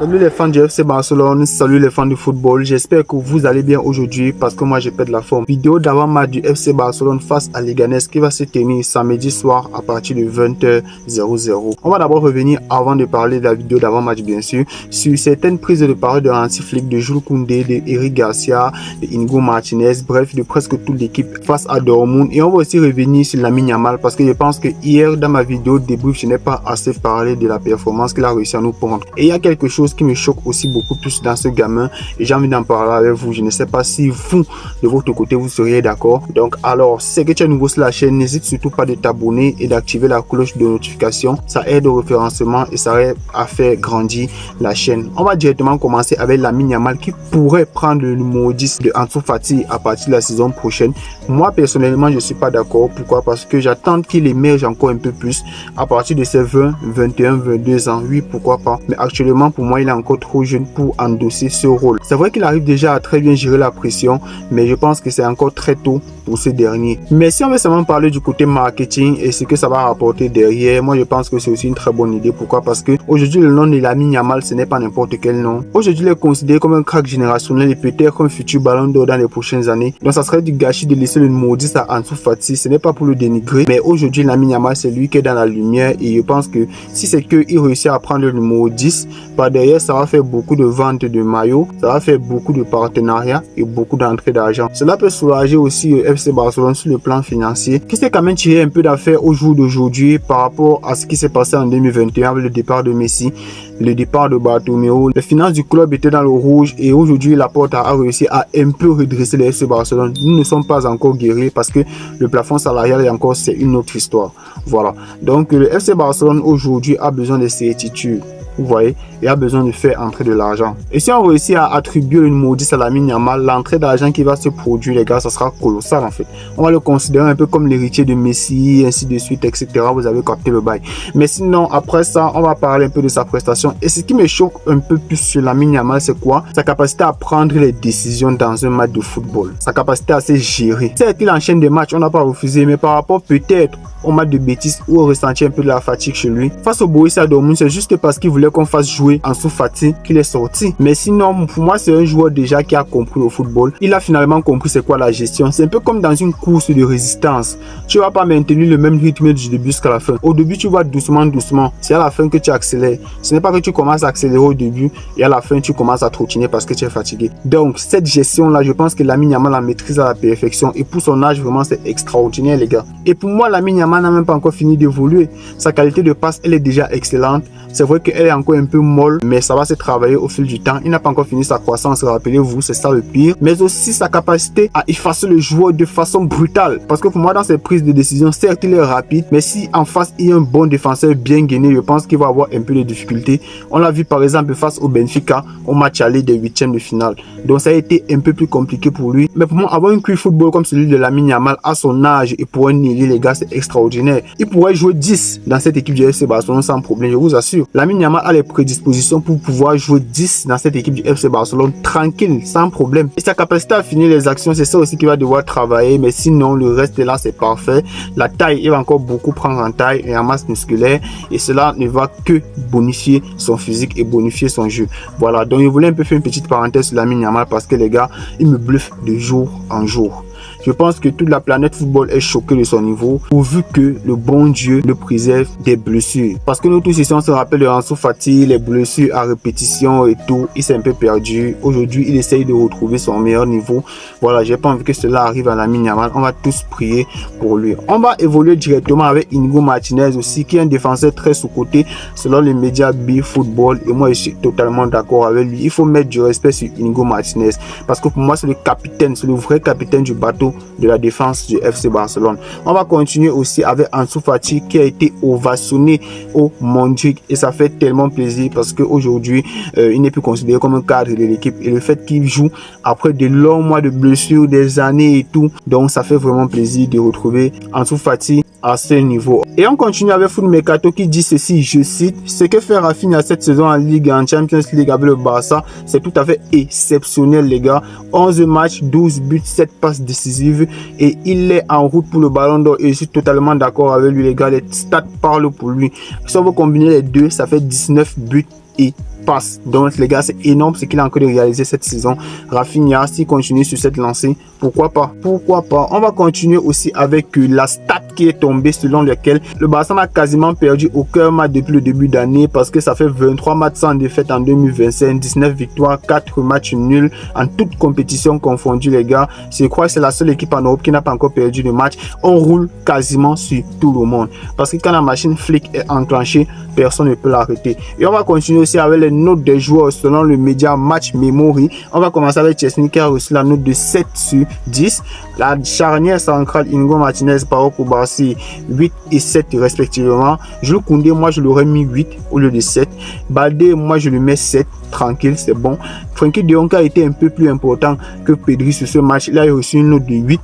Salut les fans du FC Barcelone, salut les fans du football, j'espère que vous allez bien aujourd'hui parce que moi je pète la forme. Vidéo d'avant-match du FC Barcelone face à Leganés qui va se tenir samedi soir à partir de 20h00. On va d'abord revenir avant de parler de la vidéo d'avant-match bien sûr, sur certaines prises de parole de Hansi Flick, de Jules Koundé, de Eric Garcia, de Inigo Martinez, bref de presque toute l'équipe face à Dortmund. Et on va aussi revenir sur Lamine Yamal parce que je pense que hier dans ma vidéo de débrief je n'ai pas assez parlé de la performance qu'il a réussi à nous prendre. Et il y a quelque chose qui me choque aussi beaucoup plus dans ce gamin et j'ai envie d'en parler avec vous. Je ne sais pas si vous de votre côté vous seriez d'accord. Donc alors, si c'est que tu es nouveau sur la chaîne, n'hésite surtout pas de t'abonner et d'activer la cloche de notification. Ça aide au référencement et ça aide à faire grandir la chaîne. On va directement commencer avec Lamine Yamal qui pourrait prendre le numéro 10 de Ansu Fati à partir de la saison prochaine. Moi personnellement je ne suis pas d'accord. Pourquoi? Parce que j'attends qu'il émerge encore un peu plus à partir de ses 20, 21, 22 ans. Oui, pourquoi pas, mais actuellement pour moi il est encore trop jeune pour endosser ce rôle. C'est vrai qu'il arrive déjà à très bien gérer la pression, mais je pense que c'est encore très tôt pour ce dernier. Mais si on veut seulement parler du côté marketing et ce que ça va rapporter derrière, moi je pense que c'est aussi une très bonne idée. Pourquoi? Parce que aujourd'hui le nom de Lamine Yamal ce n'est pas n'importe quel nom. Aujourd'hui il est considéré comme un crack générationnel et peut-être un futur ballon d'or dans les prochaines années. Donc ça serait du gâchis de laisser le numéro 10 à Ansu Fati. Ce n'est pas pour le dénigrer, mais aujourd'hui Lamine Yamal c'est lui qui est dans la lumière et je pense que si c'est qu'il réussit à prendre le numéro 10, par derrière ça va faire beaucoup de ventes de maillots, ça va faire beaucoup de partenariats et beaucoup d'entrées d'argent. Cela peut soulager aussi le FC Barcelone sur le plan financier, qui s'est quand même tiré un peu d'affaire au jour d'aujourd'hui par rapport à ce qui s'est passé en 2021 avec le départ de Messi, le départ de Bartomeu. Les finances du club étaient dans le rouge et aujourd'hui Laporta a réussi à un peu redresser le FC Barcelone. Nous ne sommes pas encore guéris parce que le plafond salarial est encore, c'est une autre histoire. Voilà. Donc le FC Barcelone aujourd'hui a besoin de certitudes. Vous voyez, il a besoin de faire entrer de l'argent. Et si on réussit à attribuer une numéro 10 à Lamine Yamal, l'entrée d'argent qui va se produire, les gars, ça sera colossal en fait. On va le considérer un peu comme l'héritier de Messi, ainsi de suite, etc. Vous avez capté le bail. Mais sinon, après ça, on va parler un peu de sa prestation. Et ce qui me choque un peu plus sur Lamine Yamal, c'est quoi? Sa capacité à prendre les décisions dans un match de football. Sa capacité à se gérer. Certes, il enchaîne des matchs, on n'a pas refusé, mais par rapport peut-être au match de bêtises où on ressentit un peu de la fatigue chez lui. Face au Borussia Dortmund, c'est juste parce qu'il voulait qu'on fasse jouer Ansu Fati qu'il est sorti. Mais sinon, pour moi, c'est un joueur déjà qui a compris le football. Il a finalement compris c'est quoi la gestion. C'est un peu comme dans une course de résistance. Tu vas pas maintenir le même rythme du début jusqu'à la fin. Au début, tu vas doucement, doucement. C'est à la fin que tu accélères. Ce n'est pas que tu commences à accélérer au début et à la fin, tu commences à trottiner parce que tu es fatigué. Donc, cette gestion-là, je pense que Lamine Yamal la maîtrise à la perfection. Et pour son âge, vraiment, c'est extraordinaire, les gars. Et pour moi, Lamine Yamal n'a même pas encore fini d'évoluer. Sa qualité de passe, elle est déjà excellente. C'est vrai qu'elle est encore un peu molle, mais ça va se travailler au fil du temps. Il n'a pas encore fini sa croissance, rappelez-vous, c'est ça le pire. Mais aussi sa capacité à effacer le joueur de façon brutale. Parce que pour moi, dans ses prises de décision, certes, il est rapide, mais si en face, il y a un bon défenseur bien gainé, je pense qu'il va avoir un peu de difficultés. On l'a vu par exemple face au Benfica, au match aller des huitièmes de finale. Donc ça a été un peu plus compliqué pour lui. Mais pour moi, avoir un QI football comme celui de Lamine Yamal à son âge et pour un ailier, les gars, c'est extraordinaire. Il pourrait jouer 10 dans cette équipe du FC Barcelone sans problème, je vous assure. Lamine Yamal a les prédispositions pour pouvoir jouer 10 dans cette équipe du FC Barcelone tranquille, sans problème. Et sa capacité à finir les actions, c'est ça aussi qu'il va devoir travailler. Mais sinon, le reste là, c'est parfait. La taille, il va encore beaucoup prendre en taille et en masse musculaire. Et cela ne va que bonifier son physique et bonifier son jeu. Voilà, donc je voulais un peu faire une petite parenthèse sur Lamine Yamal parce que les gars, il me bluffe de jour en jour. Je pense que toute la planète football est choquée de son niveau, pourvu que le bon Dieu le préserve des blessures. Parce que nous tous ici, on se rappelle de Ansu Fati, les blessures à répétition et tout, il s'est un peu perdu. Aujourd'hui, il essaye de retrouver son meilleur niveau. Voilà, j'ai pas envie que cela arrive à Lamine Yamal. On va tous prier pour lui. On va évoluer directement avec Inigo Martinez aussi, qui est un défenseur très sous-coté selon les médias B-Football. Et moi, je suis totalement d'accord avec lui. Il faut mettre du respect sur Inigo Martinez. Parce que pour moi, c'est le capitaine, c'est le vrai capitaine du bateau de la défense du FC Barcelone. On va continuer aussi avec Ansu Fati qui a été ovationné au Mondrian et ça fait tellement plaisir parce qu'aujourd'hui il n'est plus considéré comme un cadre de l'équipe et le fait qu'il joue après de longs mois de blessures, des années et tout, donc ça fait vraiment plaisir de retrouver Ansu Fati à ce niveau. Et on continue avec Foot Mercato qui dit ceci, je cite: ce que fait Rafinha cette saison en Ligue, en Champions League avec le Barça, c'est tout à fait exceptionnel les gars. 11 matchs, 12 buts, 7 passes décisives et il est en route pour le ballon d'or et je suis totalement d'accord avec lui les gars, les stats parlent pour lui. Si on veut combiner les deux, ça fait 19 buts et passes. Donc les gars, c'est énorme ce qu'il a encore de réaliser cette saison. Rafinha, s'il continue sur cette lancée, pourquoi pas? Pourquoi pas? On va continuer aussi avec la stat qui est tombée selon laquelle le Barça n'a quasiment perdu aucun match depuis le début d'année parce que ça fait 23 matchs sans défaite en 2025, 19 victoires, 4 matchs nuls en toute compétition confondue les gars. Je crois que c'est la seule équipe en Europe qui n'a pas encore perdu de match. On roule quasiment sur tout le monde parce que quand la machine flic est enclenchée, personne ne peut l'arrêter. Et on va continuer aussi avec les notes des joueurs selon le média Match Memory. On va commencer avec Chesney qui a reçu la note de 7 sur 10. La charnière centrale Inigo Martinez, Pau Cubarsí 8 et 7 respectivement. Jules Koundé, moi je l'aurais mis 8 au lieu de 7. Baldé, moi je le mets 7. Tranquille, c'est bon. Frenkie de Jong a été un peu plus important que Pedri sur ce match. Il a reçu une note de 8.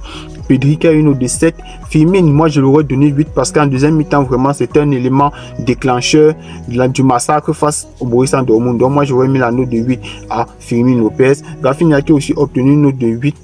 Pedri qui a une note de 7. Firmine, moi je l'aurais donné 8 parce qu'en deuxième mi-temps, vraiment, c'était un élément déclencheur du massacre face au Borussia Dortmund. Donc moi j'aurais mis la note de 8 à Firmine Lopez. Rafinha qui a aussi obtenu une note de 8.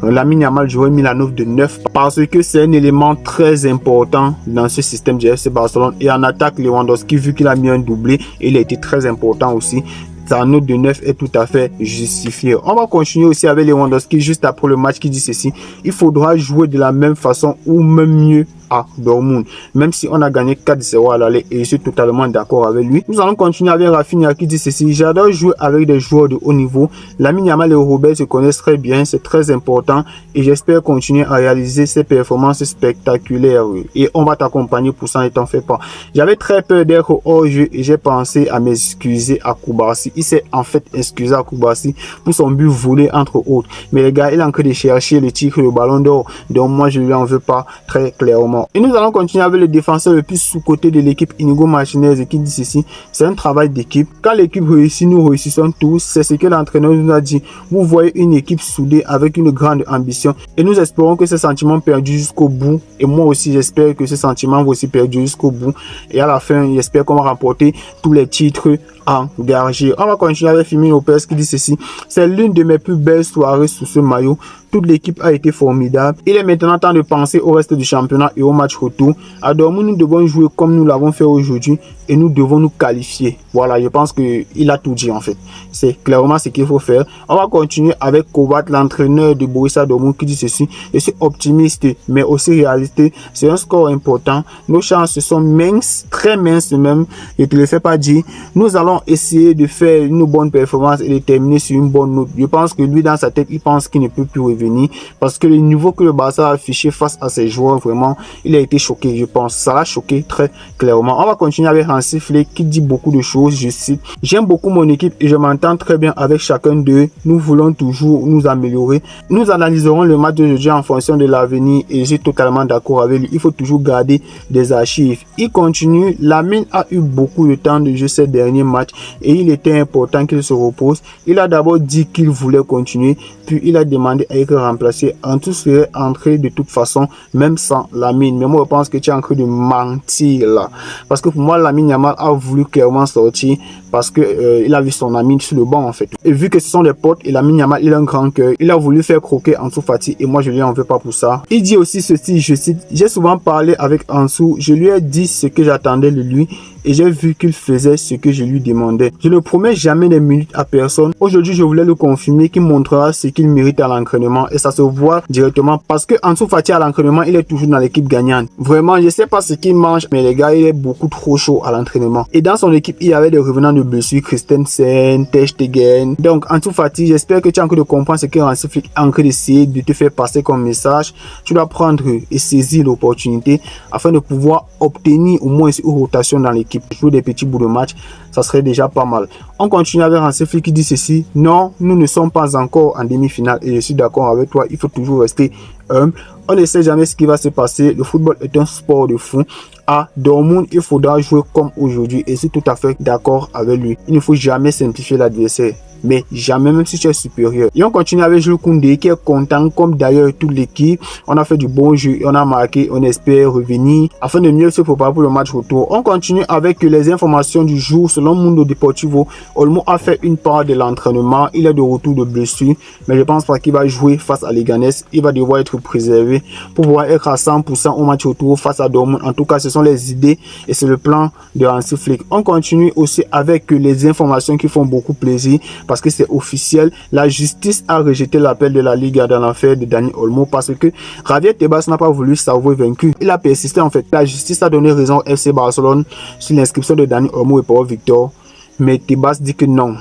Lamine Yamal, j'aurais mis la note de 9 parce que c'est un élément très important dans ce système du FC Barcelone. Et en attaque, Lewandowski, vu qu'il a mis un doublé, il a été très important aussi. Sa note de 9 est tout à fait justifiée. On va continuer aussi avec Lewandowski juste après le match qui dit ceci. Il faudra jouer de la même façon ou même mieux à Dortmund, même si on a gagné 4-0 à l'aller et je suis totalement d'accord avec lui. Nous allons continuer avec Rafinha qui dit ceci. J'adore jouer avec des joueurs de haut niveau. Lamine Yamal et Robert se connaissent très bien, c'est très important et j'espère continuer à réaliser ces performances spectaculaires et on va t'accompagner pour ça, ne t'en fais pas. J'avais très peur d'être hors jeu et j'ai pensé à m'excuser à Cubarsí. Il s'est en fait excusé à Cubarsí pour son but volé entre autres, mais les gars, il est en train de chercher le titre, le ballon d'or, donc moi je lui en veux pas très clairement. Et nous allons continuer avec le défenseur le plus sous-côté de l'équipe, Inigo Martinez, qui dit ceci. C'est un travail d'équipe. Quand l'équipe réussit, nous réussissons tous. C'est ce que l'entraîneur nous a dit. Vous voyez une équipe soudée avec une grande ambition. Et nous espérons que ce sentiment perdu jusqu'au bout. Et moi aussi, j'espère que ce sentiment va aussi perdu jusqu'au bout. Et à la fin, j'espère qu'on va remporter tous les titres engagés. On va continuer avec Firmine Lopez qui dit ceci. C'est l'une de mes plus belles soirées sous ce maillot. Toute l'équipe a été formidable. Il est maintenant temps de penser au reste du championnat et au match retour. À Dortmund, nous devons jouer comme nous l'avons fait aujourd'hui et nous devons nous qualifier. Voilà, je pense qu'il a tout dit en fait. C'est clairement ce qu'il faut faire. On va continuer avec Kovac, l'entraîneur de Borussia Dortmund qui dit ceci. Je suis optimiste mais aussi réaliste. C'est un score important. Nos chances sont minces, très minces même. Je ne te le fais pas dire. Nous allons essayer de faire une bonne performance et de terminer sur une bonne note. Je pense que lui dans sa tête, il pense qu'il ne peut plus revenir parce que le niveau que le Barça a affiché face à ses joueurs, vraiment, il a été choqué, je pense. Ça l'a choqué très clairement. On va continuer avec Hansi Flick qui dit beaucoup de choses. Je cite, j'aime beaucoup mon équipe et je m'entends très bien avec chacun d'eux. Nous voulons toujours nous améliorer. Nous analyserons le match d'aujourd'hui en fonction de l'avenir et je suis totalement d'accord avec lui. Il faut toujours garder des archives. Il continue. Lamine a eu beaucoup de temps de jeu ces derniers matchs et il était important qu'il se repose. Il a d'abord dit qu'il voulait continuer, puis il a demandé à être remplacé. Antou serait entré de toute façon, même sans Lamine. Mais moi, je pense que tu es en train de mentir là. Parce que pour moi, Lamine Yamal a voulu clairement sortir parce que il a vu son ami sur le banc en fait. Et vu que ce sont des potes et Lamine Yamal, il a un grand cœur, il a voulu faire croquer Ansu Fati et moi, je lui en veux pas pour ça. Il dit aussi ceci, je cite, j'ai souvent parlé avec Ansu, je lui ai dit ce que j'attendais de lui et j'ai vu qu'il faisait ce que je lui demandais. Je ne promets jamais des minutes à personne. Aujourd'hui, je voulais le confirmer qu'il montrera ce qu'il mérite à l'entraînement et ça se voit directement parce que Ansu Fati à l'entraînement, il est toujours dans l'équipe gagnante. Vraiment, je sais pas ce qu'il mange, mais les gars, il est beaucoup trop chaud à l'entraînement. Et dans son équipe, il y avait des revenants de blessures, Christensen, Ter Stegen. Donc, Ansu Fati, j'espère que tu as encore de comprendre ce que Hansi Flick est en train d'essayer de te faire passer comme message. Tu dois prendre et saisir l'opportunité afin de pouvoir obtenir au moins une rotation dans l'équipe. Jouer des petits bouts de match, ça serait déjà pas mal. On continue avec Hansi Flick qui dit ceci. Non, nous ne sommes pas encore en demi-finale et je suis d'accord avec toi. Il faut toujours rester humble. On ne sait jamais ce qui va se passer. Le football est un sport de fou. À Dortmund, il faudra jouer comme aujourd'hui et je suis tout à fait d'accord avec lui. Il ne faut jamais simplifier l'adversaire. mais jamais même si tu es supérieur. Et on continue avec Jules Koundé qui est content comme d'ailleurs toute l'équipe. On a fait du bon jeu, on a marqué, on espère revenir afin de mieux se préparer pour le match retour. On continue avec les informations du jour. Selon Mundo Deportivo, Olmo a fait une part de l'entraînement. Il est de retour de blessure, mais je pense pas qu'il va jouer face à Leganés. Il va devoir être préservé pour pouvoir être à 100% au match retour face à Dortmund. En tout cas, ce sont les idées et c'est le plan de Hansi Flick. On continue aussi avec les informations qui font beaucoup plaisir parce que c'est officiel. La justice a rejeté l'appel de la Liga dans l'affaire de Dani Olmo parce que Javier Tebas n'a pas voulu s'avouer vaincu. Il a persisté en fait. La justice a donné raison au FC Barcelone sur l'inscription de Dani Olmo et Pau Victor. Mais Tebas dit que non.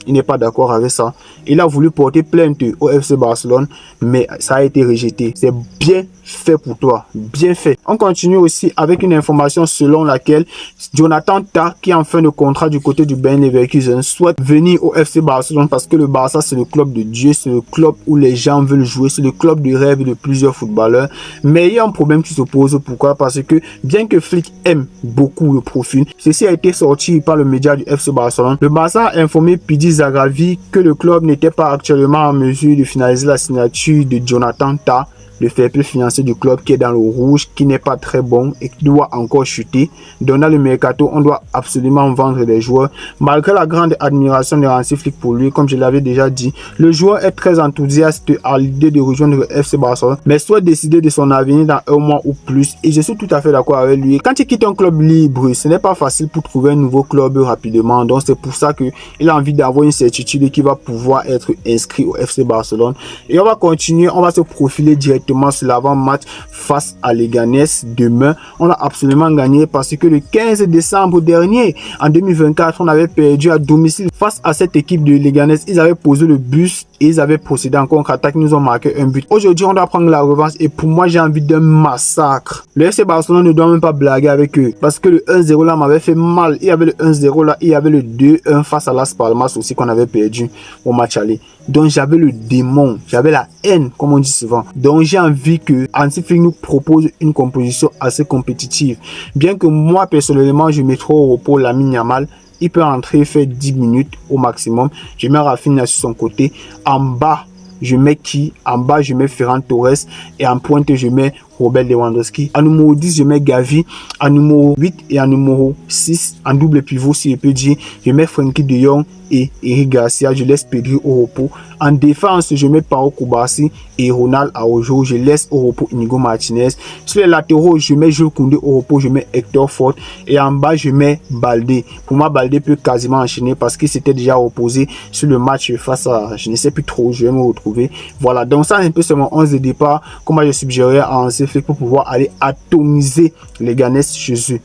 Il n'est pas d'accord avec ça. Il a voulu porter plainte au FC Barcelone, mais ça a été rejeté. C'est bien fait pour toi, bien fait. On continue aussi avec une information selon laquelle Jonathan Tah, qui est en fin de contrat du côté du Bayer Leverkusen, souhaite venir au FC Barcelone parce que le Barça c'est le club de Dieu, c'est le club où les gens veulent jouer, c'est le club de rêve de plusieurs footballeurs. Mais il y a un problème qui se pose. Pourquoi? Parce que bien que Flick aime beaucoup le profil, ceci a été sorti par le média du FC Barcelone. Le Barça a informé Pidi Zagravi que le club n'était pas actuellement en mesure de finaliser la signature de Jonathan Tah, le fair play financier du club qui est dans le rouge, qui n'est pas très bon et qui doit encore chuter. Donc dans le mercato, on doit absolument vendre des joueurs. Malgré la grande admiration de Hansi Flick pour lui, comme je l'avais déjà dit, le joueur est très enthousiaste à l'idée de rejoindre le FC Barcelone, mais souhaite décider de son avenir dans un mois ou plus. Et je suis tout à fait d'accord avec lui. Quand il quitte un club libre, ce n'est pas facile pour trouver un nouveau club rapidement. Donc c'est pour ça qu'il a envie d'avoir une certitude qui va pouvoir être inscrit au FC Barcelone. Et on va continuer, on va se profiler directement sur l'avant-match face à Leganés demain. On a absolument gagné parce que le 15 décembre dernier, en 2024, on avait perdu à domicile face à cette équipe de Leganés. Ils avaient posé le bus et ils avaient procédé en contre-attaque. Ils nous ont marqué un but. Aujourd'hui, on doit prendre la revanche et pour moi, j'ai envie d'un massacre. Le FC Barcelone ne doit même pas blaguer avec eux parce que le 1-0 là m'avait fait mal. Il y avait le 1-0 là, il y avait le 2-1 face à Las Palmas aussi qu'on avait perdu au match aller. Donc j'avais le démon, j'avais la haine comme on dit souvent. Donc j'ai envie que Hansi Flick nous propose une composition assez compétitive. Bien que moi personnellement je mettrai au repos Lamine Yamal. Il peut entrer faire 10 minutes au maximum. Je mets Rafinha sur son côté. En bas je mets qui? En bas je mets Ferran Torres et en pointe je mets Robert Lewandowski. En numéro 10, je mets Gavi. En numéro 8 et en numéro 6, en double pivot, si je peux dire, je mets Frenkie de Jong et Eric Garcia. Je laisse Pedri au repos. En défense, je mets Pau Kubasi et Ronald Araujo. Je laisse au repos Inigo Martinez. Sur les latéraux, je mets Jules Koundé au repos. Je mets Hector Ford. Et en bas, je mets Baldé. Pour moi, Baldé peut quasiment enchaîner parce qu'il s'était déjà reposé sur le match face à, je ne sais plus trop, je vais me retrouver. Voilà, donc ça, un peu, c'est mon 11 de départ. Comment je suggérerais à fait pour pouvoir aller atomiser les Leganés chez eux.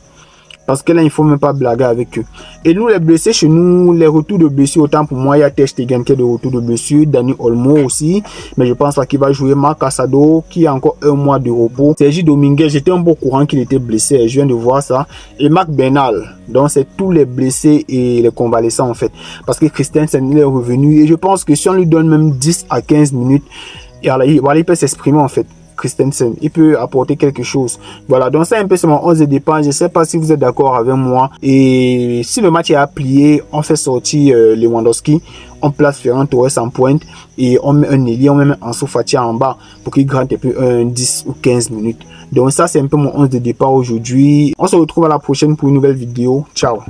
Parce que là, il ne faut même pas blaguer avec eux. Et nous, les blessés chez nous, les retours de blessures, autant pour moi, il y a Ter Stegen qui est de retour de blessure, Dani Olmo aussi, mais je pense qu'il va jouer. Marc Casado qui a encore un mois de repos. Sergi Dominguez, j'étais un peu au courant qu'il était blessé, je viens de voir ça. Et Marc Bernal, donc c'est tous les blessés et les convalescents en fait. Parce que Christensen, il est revenu et je pense que si on lui donne même 10 à 15 minutes, il peut s'exprimer en fait. Christensen, il peut apporter quelque chose. Voilà, donc ça un peu c'est mon 11 de départ. Je ne sais pas si vous êtes d'accord avec moi. Et si le match est à plier, on fait sortir Lewandowski, on place Ferran Torres en pointe et on met un ailier, on met Ansu Fati en bas pour qu'il gratte un peu 10 ou 15 minutes. Donc ça c'est un peu mon 11 de départ aujourd'hui. On se retrouve à la prochaine pour une nouvelle vidéo. Ciao.